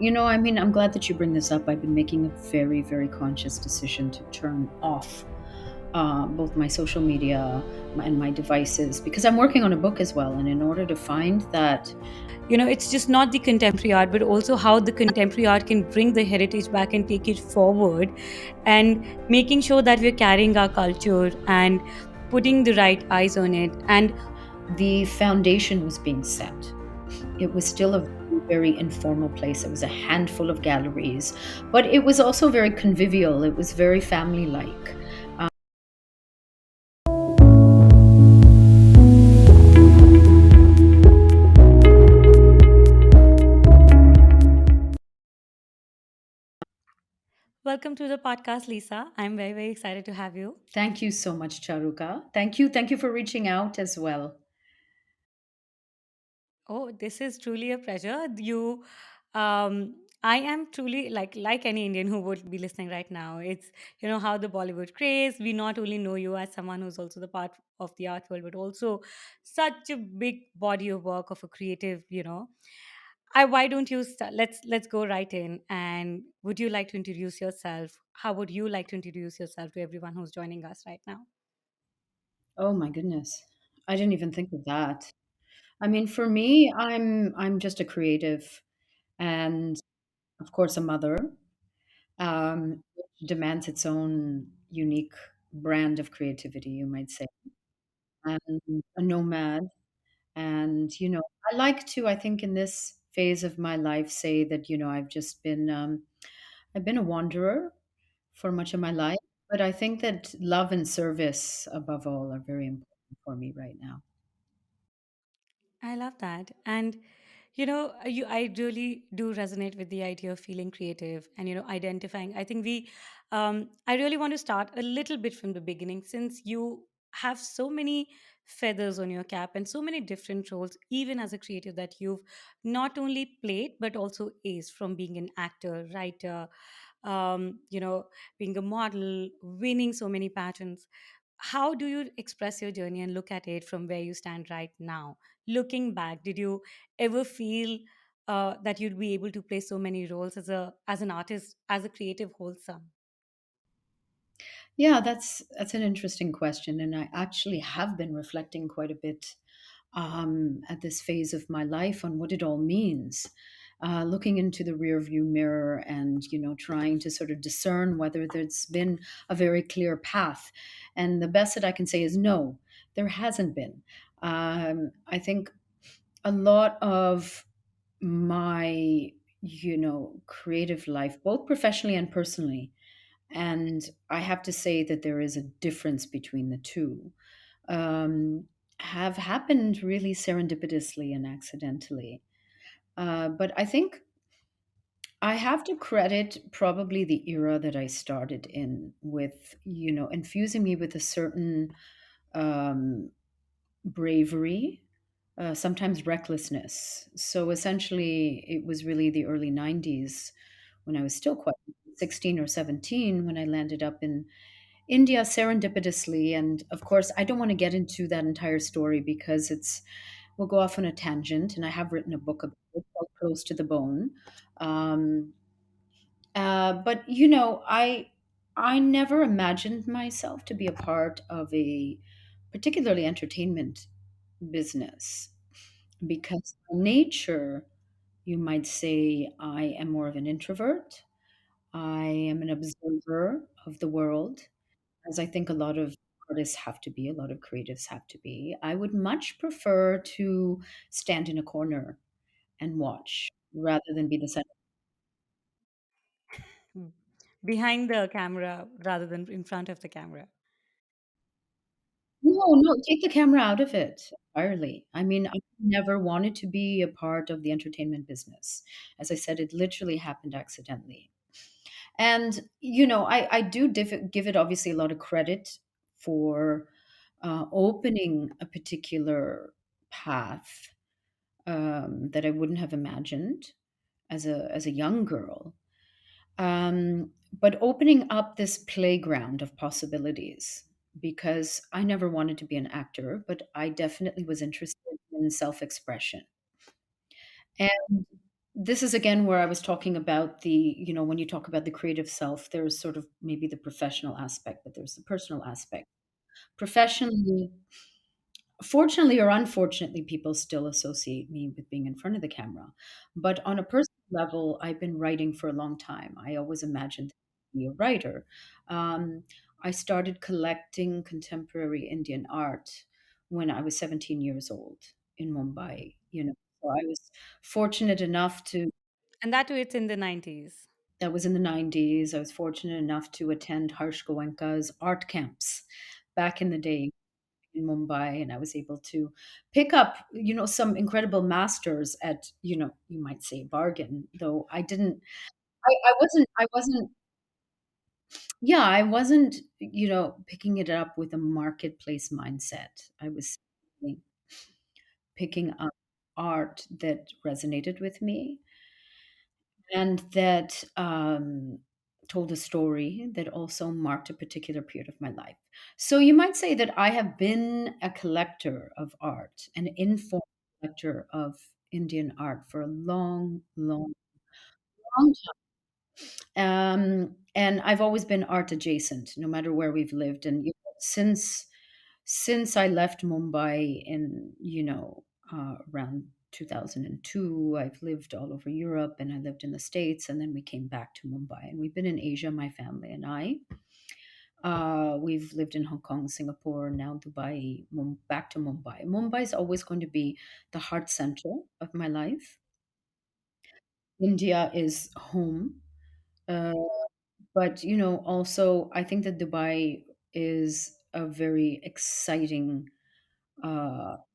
I mean, I'm glad that you bring this up. I've been making a very, very conscious decision to turn off both my social media and my devices because I'm working on a book as well. And in order to find that, It's just not the contemporary art, but also how the contemporary art can bring the heritage back and take it forward, and making sure that we're carrying our culture and putting the right eyes on it. And the foundation was being set. It was still a very informal place. It was a handful of galleries, but it was also very convivial. It was very family like. welcome to the podcast, Lisa. I'm very, very excited to have you. Thank you so much, Charuka. Thank you. Thank you for reaching out as well. Oh, this is truly a pleasure. I am truly like any Indian who would be listening right now. It's how the Bollywood craze. We not only know you as someone who's also the part of the art world, but also such a big body of work of a creative. I why don't you let's go right in. And would you like to introduce yourself? How would you like to introduce yourself to everyone who's joining us right now? Oh my goodness. I didn't even think of that. I mean, for me, I'm just a creative and of course a mother. Which demands its own unique brand of creativity, you might say, and a nomad. And I like to, I think, in this phase of my life, say that I've been a wanderer for much of my life, but I think that love and service, above all, are very important for me right now. I love that. And I really do resonate with the idea of feeling creative and identifying. I think I really want to start a little bit from the beginning, since you have so many feathers on your cap and so many different roles, even as a creative, that you've not only played but also aced, from being an actor, writer, being a model, winning so many pageants. How do you express your journey and look at it from where you stand right now? Looking back, did you ever feel that you'd be able to play so many roles as an artist, as a creative wholesome? Yeah, that's an interesting question, and I actually have been reflecting quite a bit at this phase of my life on what it all means. Looking into the rearview mirror and trying to sort of discern whether there's been a very clear path. And the best that I can say is no, there hasn't been. I think a lot of my creative life, both professionally and personally, and I have to say that there is a difference between the two, um, have happened really serendipitously and accidentally. But I think I have to credit probably the era that I started in with, infusing me with a certain um, bravery, sometimes recklessness. So essentially, it was really the early 90s when I was still quite 16 or 17 when I landed up in India serendipitously. And of course, I don't want to get into that entire story because we'll go off on a tangent. And I have written a book about it called Close to the Bone. Um, but I never imagined myself to be a part of a particularly entertainment business because by nature, you might say I am more of an introvert. I am an observer of the world, as I think a lot of artists have to be, a lot of creatives have to be. I would much prefer to stand in a corner and watch rather than be the center. Mm. Behind the camera rather than in front of the camera. No, no, take the camera out of it entirely. I mean, I never wanted to be a part of the entertainment business. As I said, it literally happened accidentally. And, I do give it obviously a lot of credit for opening a particular path that I wouldn't have imagined as a young girl. But opening up this playground of possibilities because I never wanted to be an actor, but I definitely was interested in self expression. this is again where I was talking about when you talk about the creative self, there's sort of maybe the professional aspect, but there's the personal aspect. Professionally, fortunately or unfortunately, people still associate me with being in front of the camera. But on a personal level, I've been writing for a long time. I always imagined to be a writer. Um, I started collecting contemporary Indian art when I was 17 years old in Mumbai. So I was fortunate enough to. And that too, it's in the 90s. That was in the 90s. I was fortunate enough to attend Harsh Goenka's art camps back in the day in Mumbai, and I was able to pick up, some incredible masters at, you might say bargain, though I didn't, I wasn't, yeah, I wasn't, picking it up with a marketplace mindset. I was simply picking up art that resonated with me and that told a story that also marked a particular period of my life. So you might say that I have been a collector of art, an informal collector of Indian art for a long, long, long time. And I've always been art adjacent, no matter where we've lived. And since I left Mumbai in, around 2002, I've lived all over Europe and I lived in the States. And then we came back to Mumbai. And we've been in Asia, my family and I. We've lived in Hong Kong, Singapore, now Dubai, back to Mumbai. Mumbai is always going to be the heart center of my life. India is home. Uh, but, also, I think that Dubai is a very exciting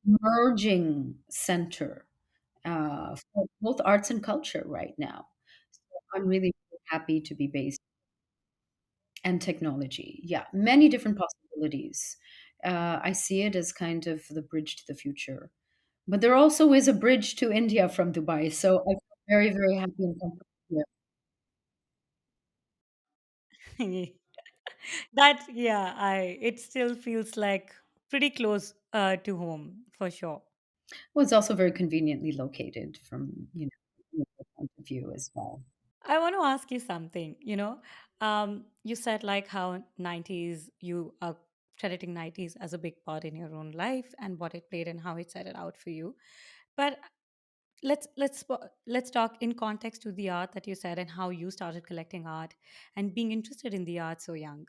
merging center for both arts and culture right now. So I'm really happy to be based and technology. Yeah, many different possibilities. I see it as kind of the bridge to the future. But there also is a bridge to India from Dubai. So I feel very, very happy and comfortable here. That, yeah, I it still feels like pretty close to home for sure. Well, it's also very conveniently located from, the point of view as well. I want to ask you something. You said like how 90s, you are crediting 90s as a big part in your own life and what it played and how it set it out for you. But let's talk in context to the art that you said and how you started collecting art and being interested in the art so young.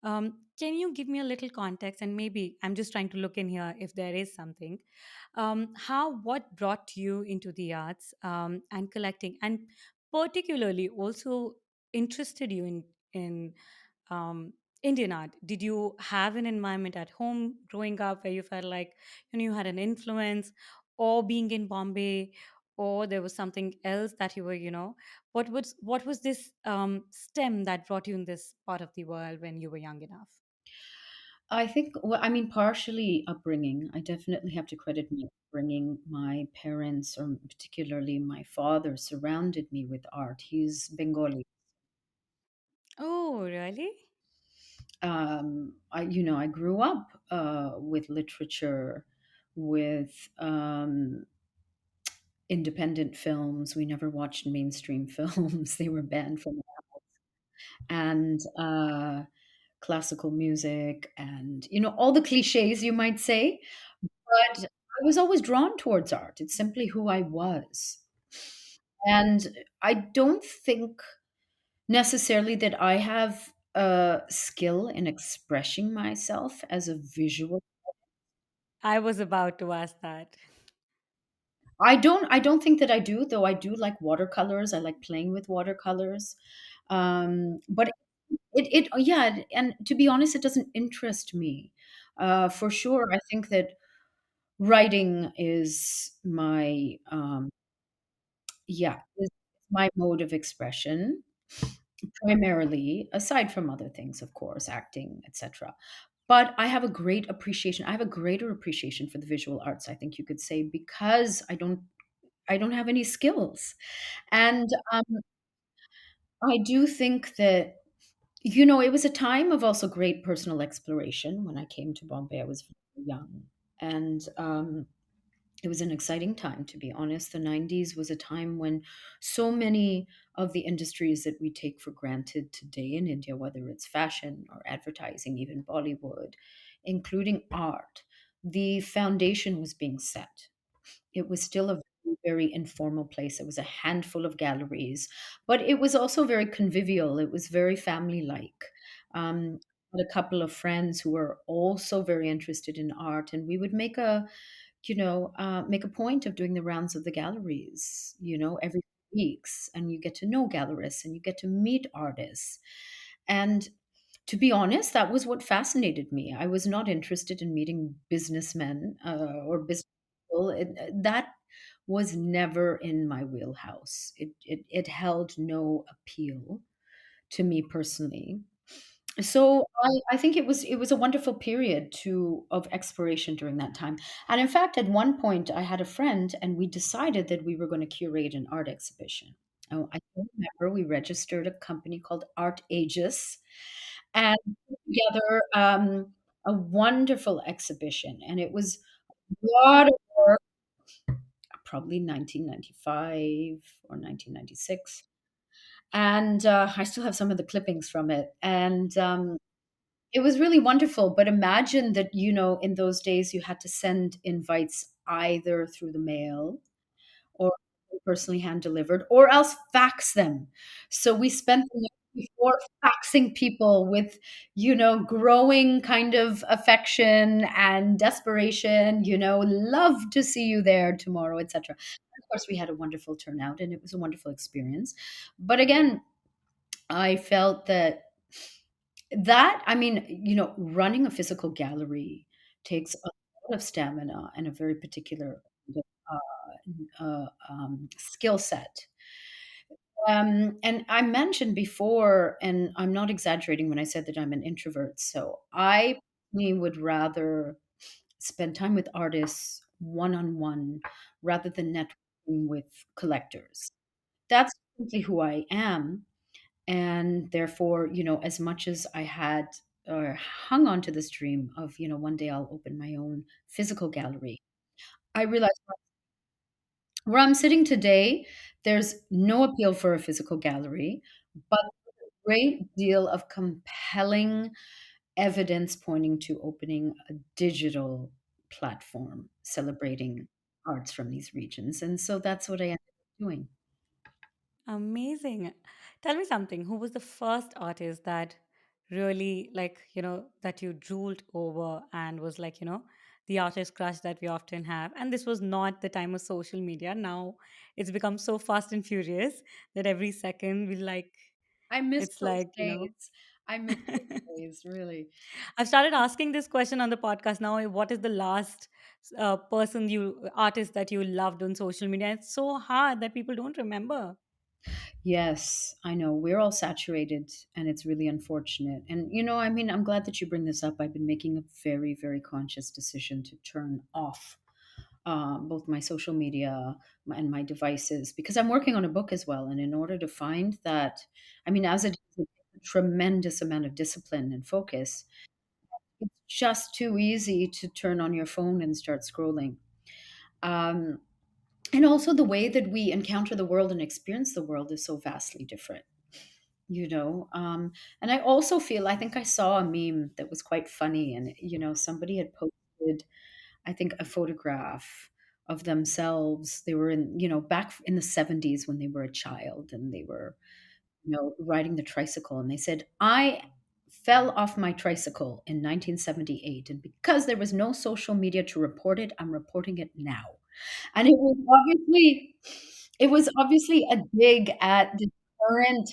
Can you give me a little context? And maybe I'm just trying to look in here if there is something. How what brought you into the arts and collecting, and particularly also interested you in um, Indian art? Did you have an environment at home growing up where you felt like you had an influence, or being in Bombay, or there was something else that you were, what was this stem that brought you in this part of the world when you were young enough? I think, well, I mean, partially upbringing. I definitely have to credit my upbringing. My parents, or particularly my father, surrounded me with art. He's Bengali. Oh, really? I grew up with literature, with independent films. We never watched mainstream films; they were banned from, and classical music, and all the cliches you might say. But I was always drawn towards art. It's simply who I was. And I don't think necessarily that I have a skill in expressing myself as a visual. I was about to ask that. I don't think that I do, though I do like watercolors. I like playing with watercolors. But yeah, and to be honest, it doesn't interest me. For sure, I think that writing is is my mode of expression primarily, aside from other things, of course, acting, etc. But I have a greater appreciation for the visual arts, I think you could say, because I don't have any skills. And I do think that, it was a time of also great personal exploration when I came to Bombay. I was very young. And It was an exciting time, to be honest. The 90s was a time when so many of the industries that we take for granted today in India, whether it's fashion or advertising, even Bollywood, including art, the foundation was being set. It was still a very, very informal place. It was a handful of galleries, but it was also very convivial. It was very family-like. I had a couple of friends who were also very interested in art, and we would make a point of doing the rounds of the galleries, every weeks, and you get to know gallerists and you get to meet artists. And to be honest, that was what fascinated me. I was not interested in meeting businessmen or business people. That was never in my wheelhouse. It held no appeal to me personally. So I think it was a wonderful period of exploration during that time. And in fact, at one point, I had a friend, and we decided that we were going to curate an art exhibition. Oh, I still remember we registered a company called Art Aegis and put together a wonderful exhibition. And it was a lot of work, probably 1995 or 1996. And I still have some of the clippings from it. And it was really wonderful, but imagine that, in those days you had to send invites either through the mail or personally hand delivered or else fax them. So we spent the night before faxing people with, growing kind of affection and desperation, love to see you there tomorrow, etc. Of course, we had a wonderful turnout and it was a wonderful experience. But again, I felt I mean, running a physical gallery takes a lot of stamina and a very particular skill set. And I mentioned before, and I'm not exaggerating when I said that I'm an introvert. So I personally would rather spend time with artists one on one rather than networking with collectors. That's simply who I am. And therefore, as much as I had or hung on to this dream of, one day I'll open my own physical gallery, I realized where I'm sitting today, there's no appeal for a physical gallery, but a great deal of compelling evidence pointing to opening a digital platform celebrating arts from these regions. And so that's what I ended up doing. Amazing. Tell me something. Who was the first artist that really, like, that you drooled over and was like, the artist crush that we often have? And this was not the time of social media. Now it's become so fast and furious that every second we like, I miss it's those like. days. I miss those days, really. I've started asking this question on the podcast now. What is the last artist that you loved on social media? It's so hard that people don't remember. Yes, I know. We're all saturated and it's really unfortunate. And, I mean, I'm glad that you bring this up. I've been making a very, very conscious decision to turn off both my social media and my devices because I'm working on a book as well. And in order to find that, I mean, as it is a tremendous amount of discipline and focus, it's just too easy to turn on your phone and start scrolling. Um, and also, the way that we encounter the world and experience the world is so vastly different. And I think I saw a meme that was quite funny, and somebody had posted, I think, a photograph of themselves. They were in, back in the 70s when they were a child, and they were, riding the tricycle, and they said, I fell off my tricycle in 1978, and because there was no social media to report it, I'm reporting it now. And it was obviously a dig at the current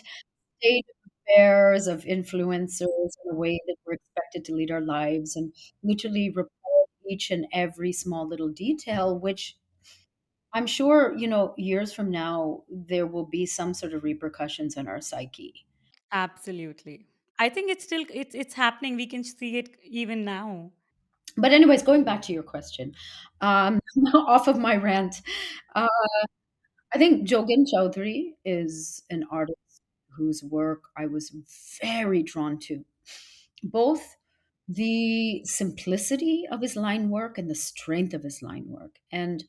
state of affairs of influencers and the way that we're expected to lead our lives and literally report each and every small little detail, which I'm sure, years from now, there will be some sort of repercussions on our psyche. Absolutely. I think it's happening. We can see it even now. But, anyways, going back to your question, off of my rant, uh, I think Jogin Chaudhary is an artist whose work I was very drawn to, both the simplicity of his line work and the strength of his line work. And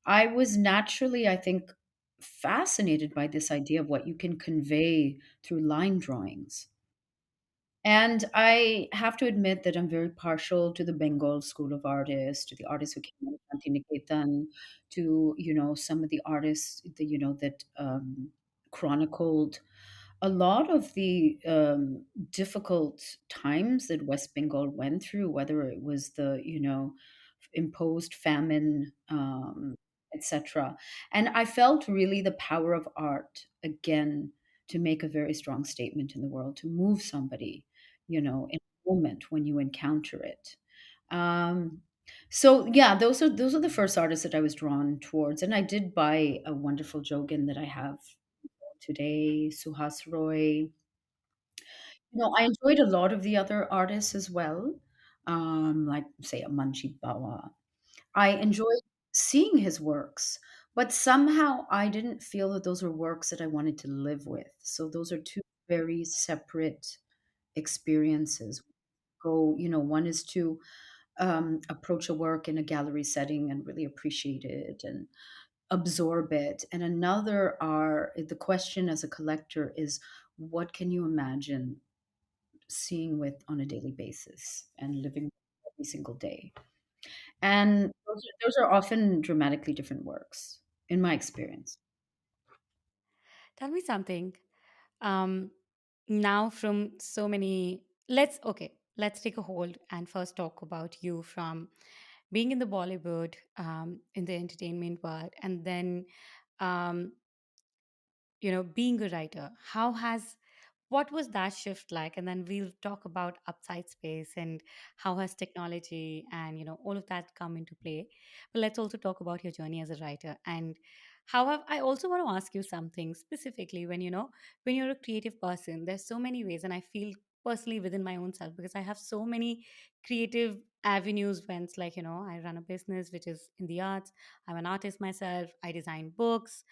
I was naturally, I think, fascinated by this idea of what you can convey through line drawings. And I have to admit that I'm very partial to the Bengal school of artists, to the artists who came out of Shantiniketan, to some of the artists that chronicled a lot of the difficult times that West Bengal went through, whether it was the imposed famine, etc. And I felt really the power of art again to make a very strong statement in the world, to move somebody, in a moment when you encounter it. Um, so yeah, those are the first artists that I was drawn towards, and I did buy a wonderful Jogan that I have today, Suhas Roy. I enjoyed a lot of the other artists as well, like say a Manjit Bawa. I enjoyed seeing his works, but somehow I didn't feel that those were works that I wanted to live with. So those are two very separate experiences. One is to approach a work in a gallery setting and really appreciate it and absorb it. And another are the question as a collector is what can you imagine seeing with on a daily basis and living every single day? And those are often dramatically different works, in my experience. Tell me something. Um, Now, from so many, let's take a hold and first talk about you from being in the Bollywood, in the entertainment world, and then um, being a writer. What was that shift like? And then we'll talk about upside space and how has technology and all of that come into play. But let's also talk about your journey as a writer. And I also want to ask you something specifically when when you're a creative person, there's so many ways, and I feel personally within my own self because I have so many creative avenues when it's like, I run a business which is in the arts. I'm an artist myself. I design books,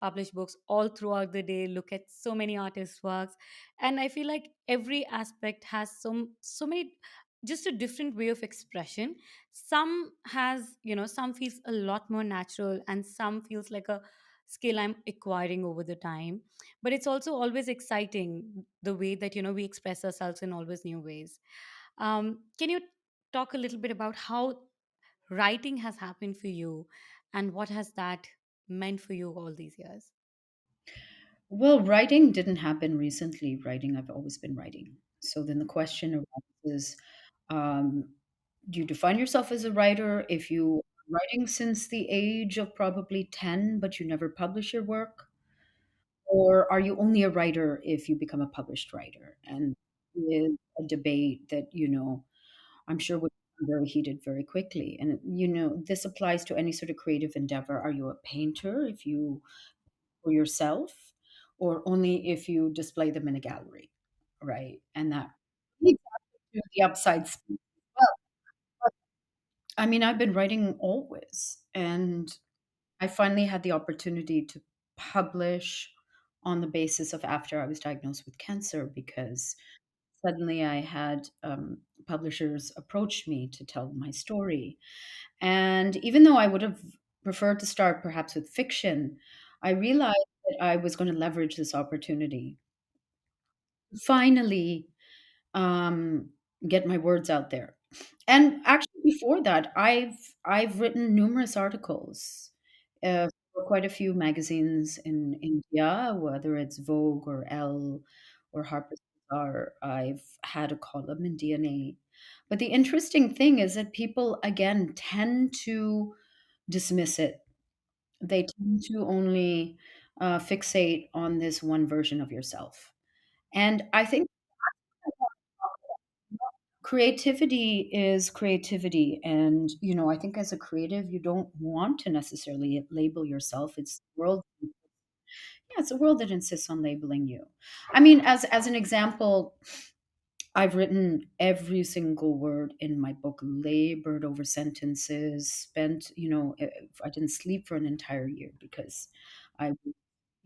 publish books all throughout the day, look at so many artists' works. And I feel like every aspect has so many, just a different way of expression. Some has, some feels a lot more natural and some feels like a skill I'm acquiring over the time. But it's also always exciting the way that, we express ourselves in always new ways. Can you talk a little bit about how writing has happened for you and what has that meant for you all these years? Well, writing didn't happen recently. Writing, I've always been writing. So then the question arises, um, do you define yourself as a writer if you are writing since the age of probably 10, but you never publish your work? Or are you only a writer if you become a published writer? And is a debate that, I'm sure would become very heated very quickly. And, this applies to any sort of creative endeavor. Are you a painter if you for yourself, or only if you display them in a gallery, right? And that leads to the upside speech. Well, I mean, I've been writing always, and I finally had the opportunity to publish on the basis of after I was diagnosed with cancer because suddenly I had publishers approach me to tell my story. And even though I would have preferred to start perhaps with fiction, I realized that I was going to leverage this opportunity. Finally, um, get my words out there. And actually, before that, I've written numerous articles for quite a few magazines in India, whether it's Vogue or Elle or Harper's Bazaar. I've had a column in DNA. But the interesting thing is that people again tend to dismiss it. They tend to only fixate on this one version of yourself. And I think creativity is creativity. And, I think as a creative, you don't want to necessarily label yourself. It's the world. Yeah, it's a world that insists on labeling you. I mean, as an example, I've written every single word in my book, labored over sentences, spent, I didn't sleep for an entire year because I,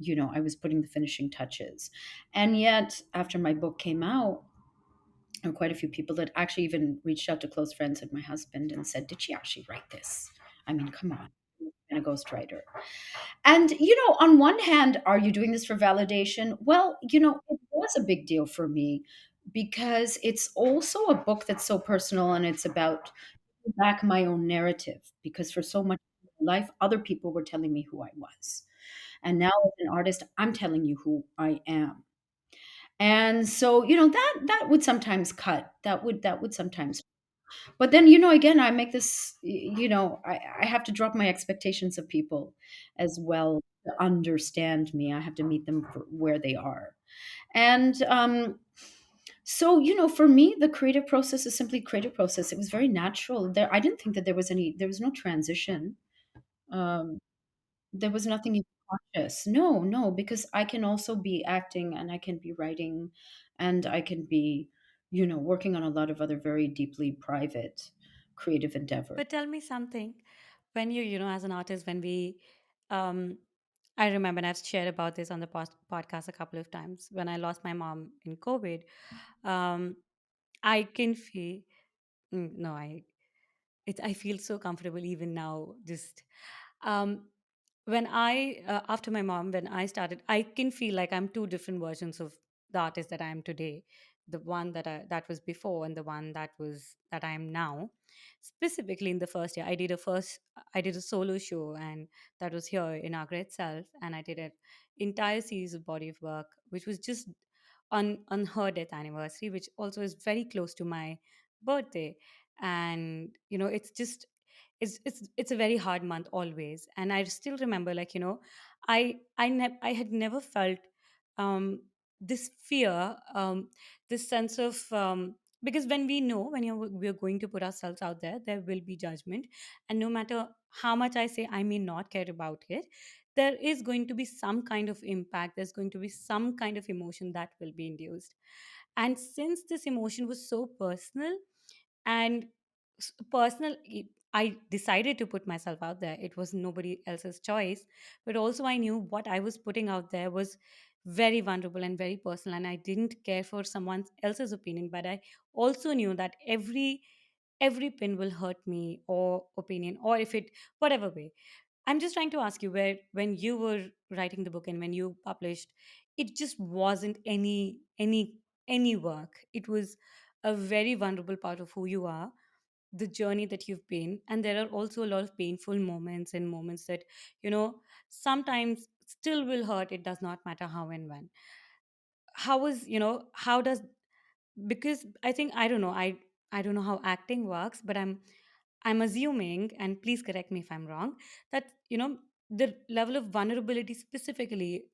I was putting the finishing touches. And yet, after my book came out, quite a few people that actually even reached out to close friends of my husband and said, "Did she actually write this? I mean, come on." And a ghostwriter. And, on one hand, are you doing this for validation? Well, it was a big deal for me because it's also a book that's so personal, and it's about back my own narrative, because for so much of my life, other people were telling me who I was. And now as an artist, I'm telling you who I am. And so, that would sometimes cut. That would sometimes. But then, again, I make this, I have to drop my expectations of people as well to understand me. I have to meet them for where they are. And so, for me, the creative process is simply creative process. It was very natural. I didn't think that there was no transition. Um, there was nothing even conscious. No, no, because I can also be acting, and I can be writing, and I can be, working on a lot of other very deeply private creative endeavors. But tell me something. When as an artist, when um, I remember, and I've shared about this on the podcast a couple of times, when I lost my mom in COVID, um, I can feel, no, I feel so comfortable even now. Just um, when I after my mom, when I started, I can feel like I'm two different versions of the artist that I am today. The one that was before, and the one that I am now. Specifically, in the first year, I did a solo show, and that was here in Agra itself, and I did an entire series of body of work, which was just on her death anniversary, which also is very close to my birthday. And it's just it's a very hard month always. And I still remember, like, I had never felt um this fear, this sense of because when we know, when we're going to put ourselves out there, there will be judgment. And no matter how much I say I may not care about it, there is going to be some kind of impact, there's going to be some kind of emotion that will be induced. And since this emotion was so personal, and personal, I decided to put myself out there. It was nobody else's choice. But also, I knew what I was putting out there was very vulnerable and very personal, and I didn't care for someone else's opinion. But I also knew that every pin will hurt me, or opinion, or if it, whatever way. I'm just trying to ask you, where when you were writing the book and when you published, it just wasn't any work. It was a very vulnerable part of who you are, the journey that you've been. And there are also a lot of painful moments, and moments that, sometimes still will hurt. It does not matter how and when. How does, because I think, I don't know how acting works, but I'm assuming, and please correct me if I'm wrong, that the level of vulnerability, specifically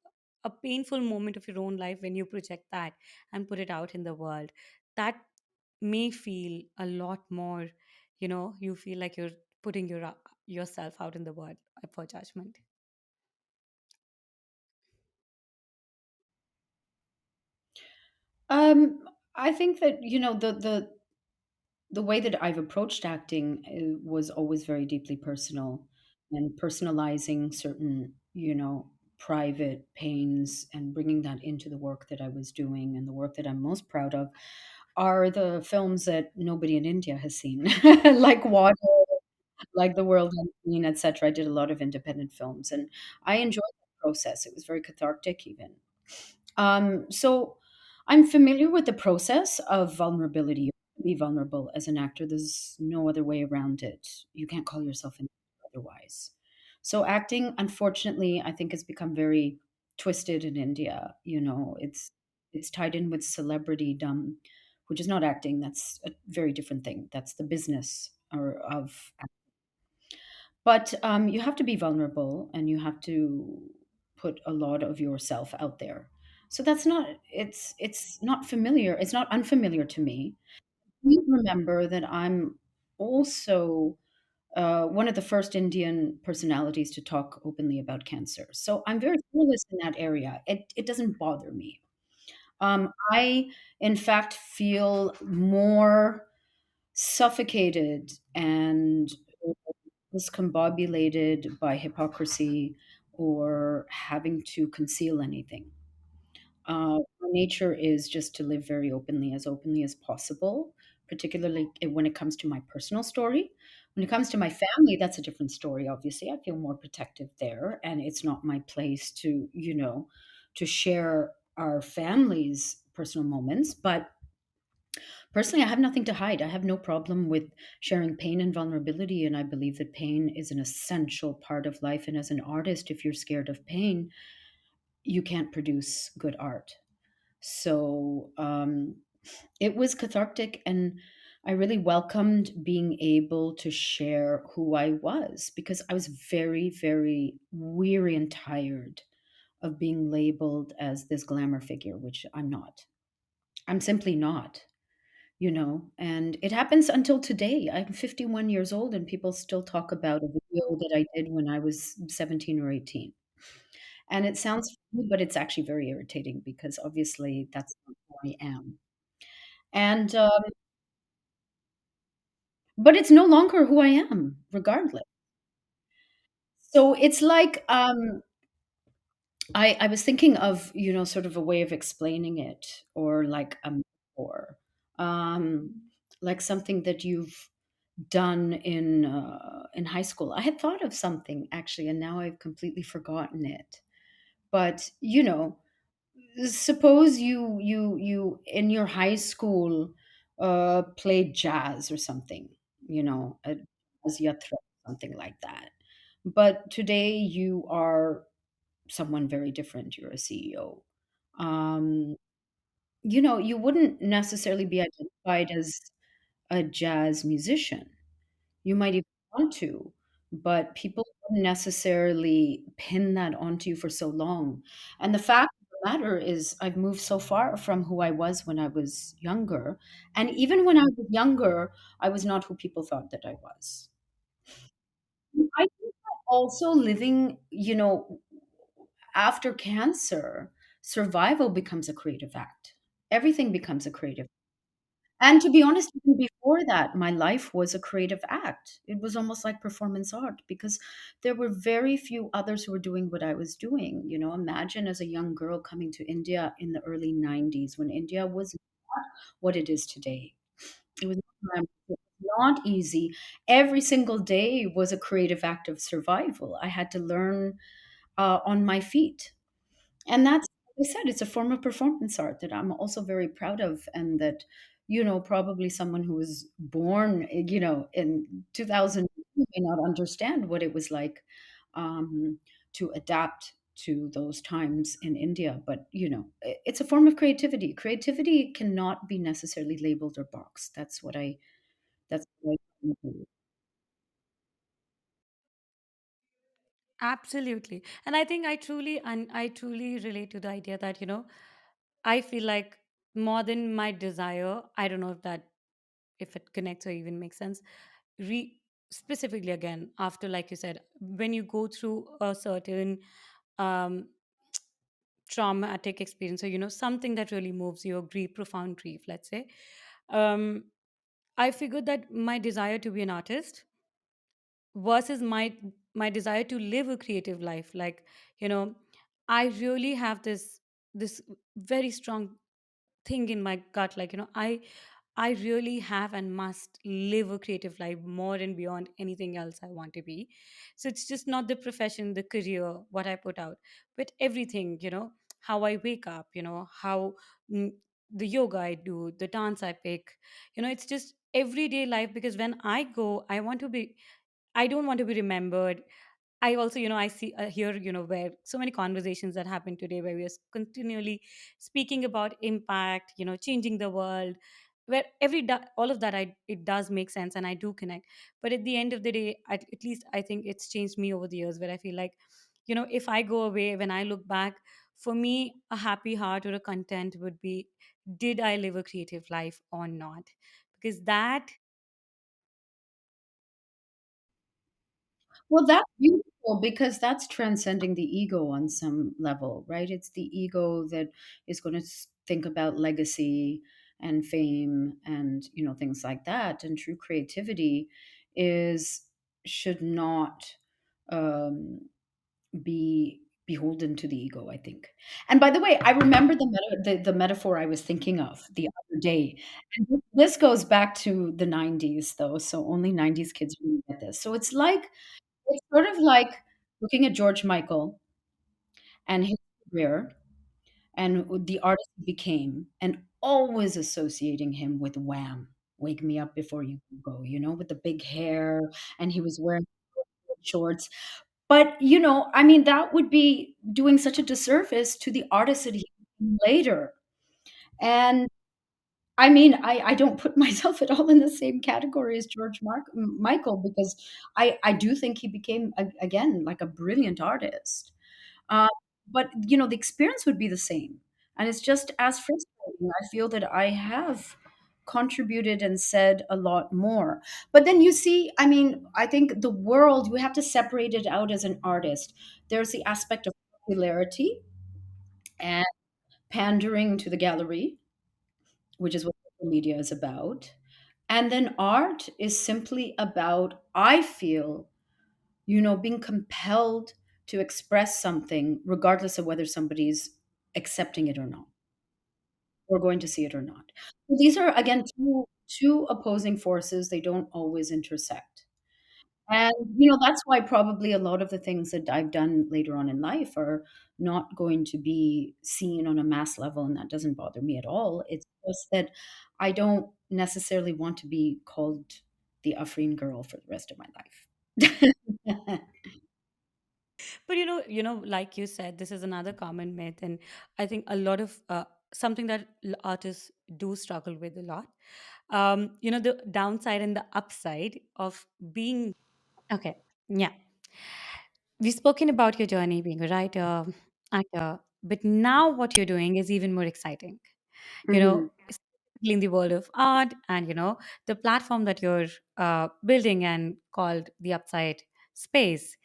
a painful moment of your own life, when you project that and put it out in the world, that may feel a lot more, you feel like you're putting yourself out in the world for judgment. Um, I think that, the way that I've approached acting was always very deeply personal, and personalizing certain, private pains and bringing that into the work that I was doing. And the work that I'm most proud of are the films that nobody in India has seen, like Water, like The World Unseen, etc. I did a lot of independent films, and I enjoyed that process. It was very cathartic, even. So I'm familiar with the process of vulnerability. You have to be vulnerable as an actor. There's no other way around it. You can't call yourself an actor otherwise. So acting, unfortunately, I think has become very twisted in India. It's tied in with celebrity dumb, which is not acting. That's a very different thing. That's the business or of. But you have to be vulnerable, and you have to put a lot of yourself out there. So that's not it's not familiar. It's not unfamiliar to me. We remember that I'm also one of the first Indian personalities to talk openly about cancer. So I'm very fearless in that area. It doesn't bother me. I, in fact, feel more suffocated and discombobulated by hypocrisy or having to conceal anything. nature is just to live very openly as possible, particularly when it comes to my personal story. When it comes to my family, that's a different story. Obviously, I feel more protective there, and it's not my place to, to share our family's personal moments. But personally, I have nothing to hide. I have no problem with sharing pain and vulnerability, and I believe that pain is an essential part of life. And as an artist, if you're scared of pain, you can't produce good art. So it was cathartic, and I really welcomed being able to share who I was because I was very, very weary and tired of being labeled as this glamour figure, which I'm not. I'm simply not, and it happens until today. I'm 51 years old, and people still talk about a video that I did when I was 17 or 18. And it sounds funny, but it's actually very irritating because obviously that's not who I am. And but it's no longer who I am, regardless. So it's like I was thinking of, sort of a way of explaining it, or like a metaphor, um, like something that you've done in high school. I had thought of something actually, and now I've completely forgotten it. But suppose you in your high school played jazz or something, a jazz yatra, something like that. But today you are someone very different. You're a CEO. um you wouldn't necessarily be identified as a jazz musician. You might even want to, but people wouldn't necessarily pin that onto you for so long. And the fact of the matter is, I've moved so far from who I was when I was younger. And even when I was younger, I was not who people thought that I was. I think that also living, after cancer, survival becomes a creative act. Everything becomes a creative. And to be honest, even before that, my life was a creative act. It was almost like performance art because there were very few others who were doing what I was doing. Imagine as a young girl coming to India in the early 90s when India was not what it is today. It was not easy. Every single day was a creative act of survival. I had to learn on my feet. And that's, like I said, it's a form of performance art that I'm also very proud of, and that, probably someone who was born, in 2000 may not understand what it was like um, to adapt to those times in India. But, it's a form of creativity. Creativity cannot be necessarily labeled or boxed. That's what I. Absolutely. And I think I truly relate to the idea that, I feel like more than my desire, I don't know if it connects or even makes sense. Re Specifically again, after, like you said, when you go through a certain um traumatic experience, or something that really moves you, or grief, profound grief, let's say, um I figured that my desire to be an artist versus my desire to live a creative life, like, you know I really have this very strong thing in my gut, like, I really have and must live a creative life more and beyond anything else I want to be. So it's just not the profession, the career, what I put out, but everything, how I wake up, how, mm, the yoga I do, the dance I pick, it's just everyday life. Because when I go, I don't want to be remembered. I also, I see, hear, where so many conversations that happen today, where we are continually speaking about impact, changing the world, where all of that, it does make sense and I do connect. But at the end of the day, at least I think it's changed me over the years, where I feel like, if I go away, when I look back, for me, a happy heart or a content would be, did I live a creative life or not? Because that. Well, that's beautiful because that's transcending the ego on some level, right? It's the ego that is going to think about legacy and fame and, things like that. And true creativity is should not um, be. beholden to the ego, I think. And by the way, I remember the metaphor I was thinking of the other day. And this goes back to the 90s, though, so only 90s kids really get this. So it's sort of like looking at George Michael and his career and the artist he became, and always associating him with Wham. Wake Me Up Before You Go, with the big hair, and he was wearing shorts. But, I mean, that would be doing such a disservice to the artist that he became later. And I mean, I don't put myself at all in the same category as Michael, because I do think he became, again, like a brilliant artist. Uh, but, the experience would be the same. And it's just as frustrating. I feel that I have contributed and said a lot more. But then you see, I mean, I think the world, we have to separate it out as an artist. There's the aspect of popularity and pandering to the gallery, which is what social media is about. And then art is simply about, I feel, being compelled to express something regardless of whether somebody's accepting it or not, or going to see it or not. So these are, again, two opposing forces. They don't always intersect. And, that's why probably a lot of the things that I've done later on in life are not going to be seen on a mass level, and that doesn't bother me at all. It's just that I don't necessarily want to be called the Afrin girl for the rest of my life. But like you said, this is another common myth, and I think a lot of something that artists do struggle with a lot. The downside and the upside of being okay. Yeah, we've spoken about your journey being a writer, actor, but now what you're doing is even more exciting. Mhm. Specifically in the world of art, and the platform that you're building and called the Upside Space.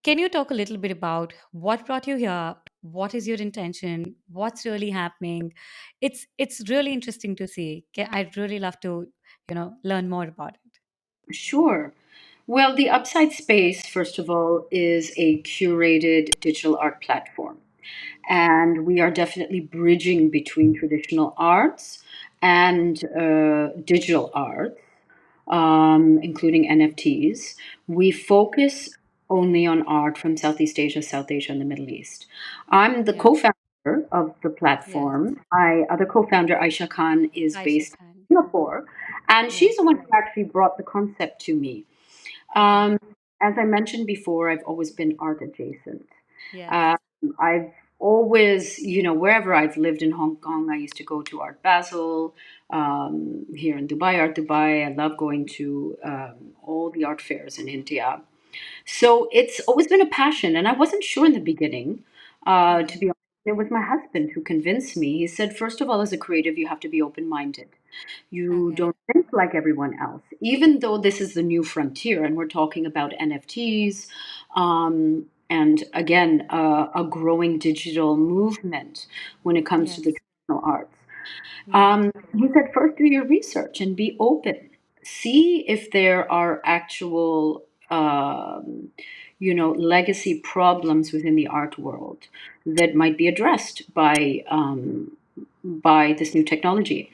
Can you talk a little bit about what brought you here? What is your intention? What's really happening? It's really interesting to see. I'd really love to, learn more about it. Sure. Well, the Upside Space, first of all, is a curated digital art platform. And we are definitely bridging between traditional arts and digital art, including NFTs. We focus only on art from Southeast Asia, South Asia, and the Middle East. I'm the Yeah. co-founder of the Yes. platform. My other co-founder, Aisha Khan, is Aisha based Khan. in Singapore, and she's Yes. the one who actually brought the concept to me. Okay. Um, as I mentioned before, I've always been art adjacent. Yes. Uh, I've always, wherever I've lived in Hong Kong, I used to go to Art Basel. Here in Dubai, Art Dubai. I love going to all the art fairs in India. So it's always been a passion, and I wasn't sure in the beginning. To Okay. be honest, it was my husband who convinced me. He said, first of all, as a creative, you have to be open-minded. You Okay. don't think like everyone else, even though this is the new frontier, and we're talking about NFTs, and again, a growing digital movement when it comes to the Yes. traditional arts. Yeah. He said, first do your research and be open. See if there are actual, legacy problems within the art world that might be addressed by this new technology.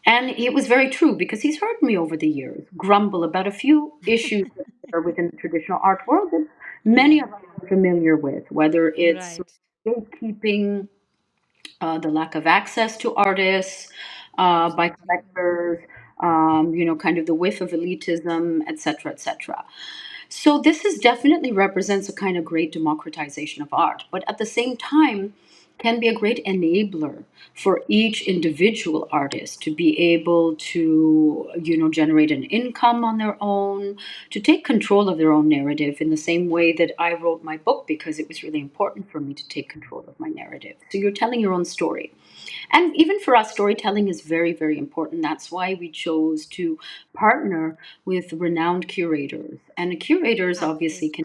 And it was very true because he's heard me over the years grumble about a few issues that are within the traditional art world that many Yeah. of us are familiar with, whether it's Right. gatekeeping, the lack of access to artists by Absolutely. collectors, kind of the whiff of elitism, et cetera, et cetera. So this is definitely represents a kind of great democratization of art, but at the same time can be a great enabler for each individual artist to be able to, generate an income on their own, to take control of their own narrative in the same way that I wrote my book because it was really important for me to take control of my narrative. So you're telling your own story. And even for us, storytelling is very, very important. That's why we chose to partner with renowned curators. And curators obviously Absolutely. can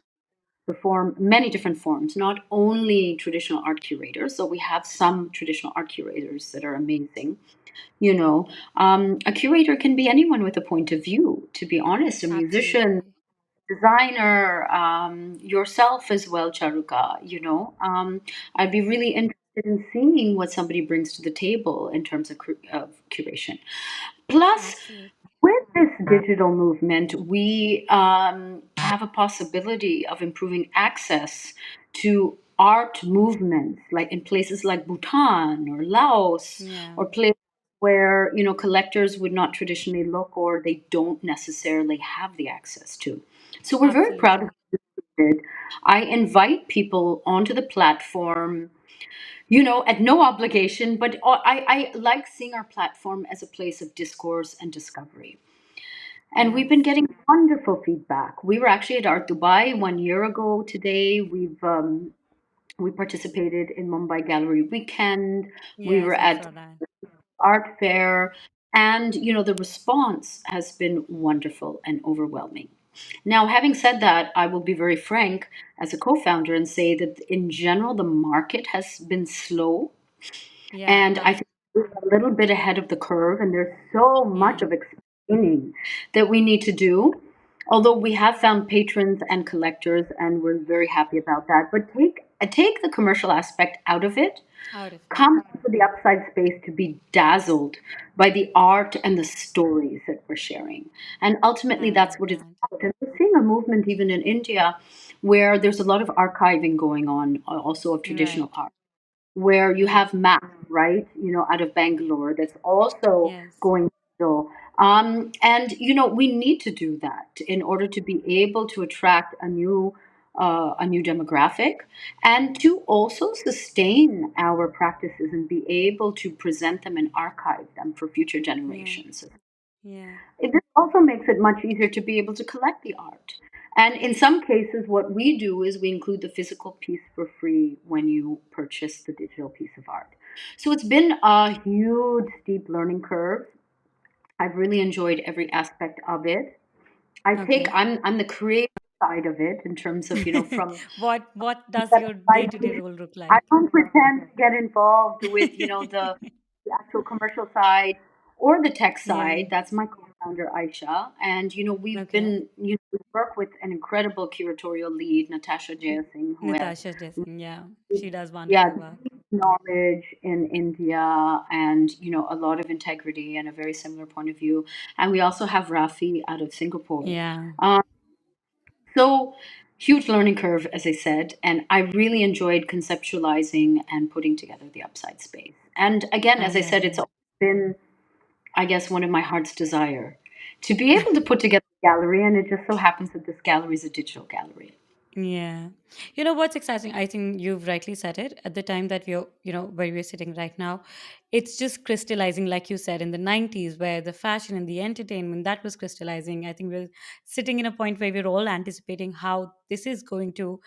perform many different forms, not only traditional art curators. So we have some traditional art curators that are amazing. A curator can be anyone with a point of view. To be honest, a musician, Absolutely. designer, yourself as well, Charuka, I'd be really interested in seeing what somebody brings to the table in terms of curation. Plus, Absolutely. with this digital movement, we have a possibility of improving access to art movements, like in places like Bhutan or Laos, Yeah, or places where collectors would not traditionally look, or they don't necessarily have the access to. So we're very proud of absolutely. what we did. I invite people onto the platform, at no obligation, but I like seeing our platform as a place of discourse and discovery. And we've been Yes. getting wonderful feedback. We were actually at Art Dubai 1 year ago today. We participated in Mumbai Gallery Weekend. We were Yes, I at saw that. art fair, and the response has been wonderful and overwhelming. Now, having said that, I will be very frank as a co-founder and say that in general the market has been slow, Yeah, and I that's think we're a little bit ahead of the curve, and there's so much yeah. of explaining that we need to do. Although we have found patrons and collectors, and we're very happy about that. But take the commercial aspect out of it. Out of it. Come to the upside space to be dazzled by the art and the stories that we're sharing. And ultimately, I that's love what it's that. about. And we're seeing a movement even in India where there's a lot of archiving going on, also of traditional Right. art, where you Right. have maps, right? Out of Bangalore, that's also Yes. going digital. And we need to do that in order to be able to attract a new demographic, and to also sustain our practices and be able to present them and archive them for future Yeah. generations. Yeah. This also makes it much easier to be able to collect the art. And in some cases, what we do is we include the physical piece for free when you purchase the digital piece of art. So it's been a huge, steep learning curve. I've really enjoyed every aspect of it. Okay. I'm the creative side of it in terms of, from What does that your I day-to-day do. role look I like? don't pretend to get involved with, the actual commercial side or the tech Yeah. side. That's my co-founder Aisha, and we've Okay. been we work with an incredible curatorial lead, Natasha N- Jayasingh, who has Natasha Desing, yeah. She does yeah wonderful work. deep knowledge in India, and a lot of integrity and a very similar point of view. And we also have Rafi out of Singapore. Yeah. Um, so, huge learning curve, as I said, and I really enjoyed conceptualizing and putting together the upside space. And again, I as I love said, it's that. always been, I guess, one of my heart's desire to be able to put together a gallery, and it just so happens that this gallery is a digital gallery. Yeah. You know what's exciting? I think you've rightly said it. At the time that where we're sitting right now, it's just crystallizing, like you said, in the 90s, where the fashion and the entertainment that was crystallizing. I think we're sitting in a point where we're all anticipating how this is going to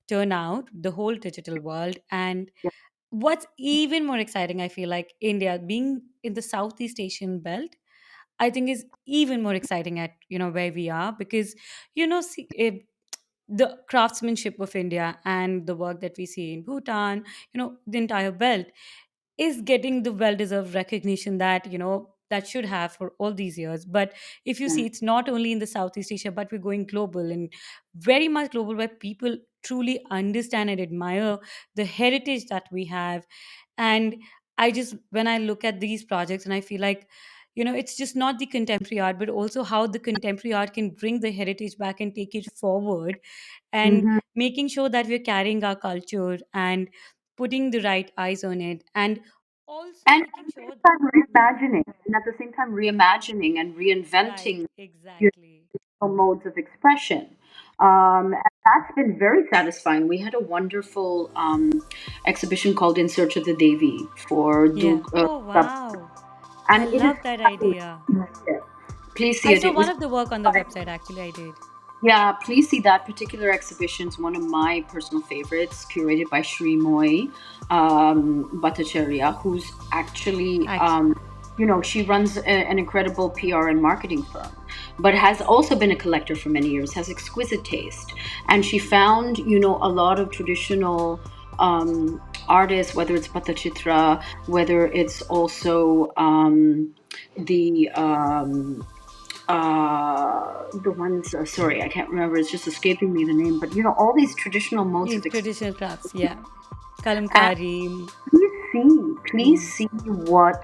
turn out, the whole digital world. And Yeah. what's even more exciting, I feel like India being in the Southeast Asian belt, I think is even more exciting at where we are because see, the craftsmanship of India and the work that we see in Bhutan, the entire belt is getting the well-deserved recognition that that should have for all these years. But if you Yeah. see, it's not only in the Southeast Asia, but we're going global and very much global, where people truly understand and admire the heritage that we have. And I just when I look at these projects and I feel like it's just not the contemporary art, but also how the contemporary art can bring the heritage back and take it forward, and Mhm. making sure that we're carrying our culture and putting the right eyes on it, and also And making sure. Yeah, at the same time reimagining and right, reinventing exactly. modes of expression. And that's been very satisfying. We had a wonderful exhibition called In Search of the Devi for Yeah. Dug, Oh, Sub, wow. I and it is love that fabulous. idea. Please see I it. saw It one was of the work on the website, actually. I did. yeah. Please see that particular exhibition. It's one of my personal favorites, curated by Shri Moy Bhattacharya, who's actually Actually, she runs an incredible PR and marketing firm, but has also been a collector for many years, has exquisite taste. And she found, a lot of traditional artists, whether it's whether it's also the The ones, sorry, I can't remember. It's just escaping me the name. But all these traditional modes In of expression. traditional crafts, yeah. Kalamkari. Please see what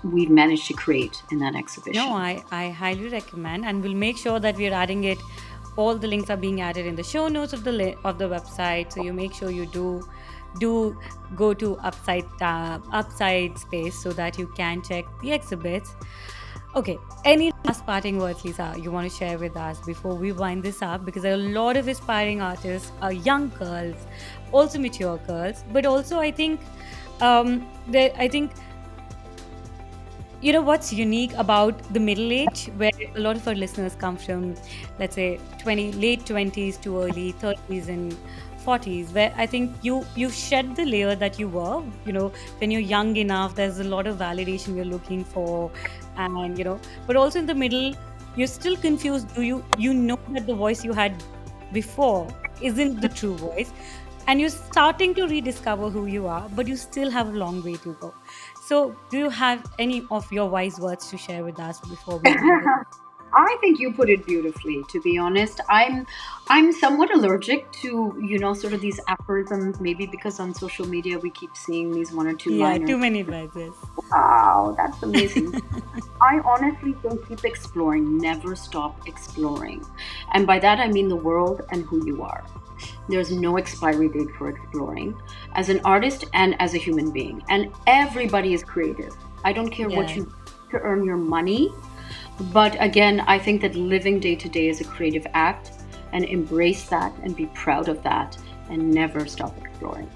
we've managed to create in that No, exhibition. I highly recommend, and we'll make sure that we're adding it. All the links are being added in the show notes of of the website. So you make sure you do go to Upside Space so that you can check the exhibits. Okay, any last parting words, Lisa, you want to share with us before we wind this up? Because there are a lot of aspiring artists, young girls, also mature girls, but also I think what's unique about the middle age, where a lot of our listeners come from, let's say 20 late 20s to early 30s and 40s, where I think you shed the layer that you were, when you're young enough, there's a lot of validation we're looking for. And but also in the middle, you're still confused. Do you know that the voice you had before isn't the true voice, and you're starting to rediscover who you are, but you still have a long way to go. So, do you have any of your wise words to share with us before we wind this? I think you put it beautifully. To be honest, I'm somewhat allergic to sort of these aphorisms. Maybe because on social media we keep seeing these one or two Yeah, liners. too many advices. Wow, that's amazing. I honestly think keep exploring, never stop exploring. And by that I mean the world and who you are. There's no expiry date for exploring as an artist and as a human being. And everybody is creative. I don't care what Yeah, you do to earn your money. But again, I think that living day to day is a creative act, and embrace that and be proud of that and never stop exploring.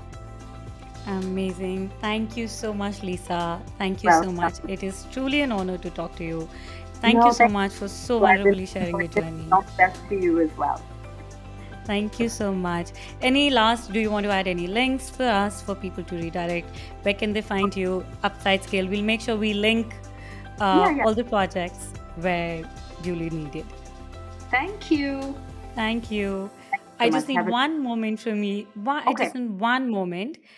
amazing. Thank you so much, Lisa. Thank you Well, so much. It is truly an honor to talk to you. Thank you no, so thank much for so you. I've been vulnerably sharing your enjoying this. journey. All the best to you as well. Thank you so much. Any last, do you want to add any links for us for people to redirect? Where can they find you? Upside Scale. We'll make sure we link Yeah, yeah. all the projects where duly needed. Thank you Thank you. so I much. just need Have a one moment from me. I okay. just need one moment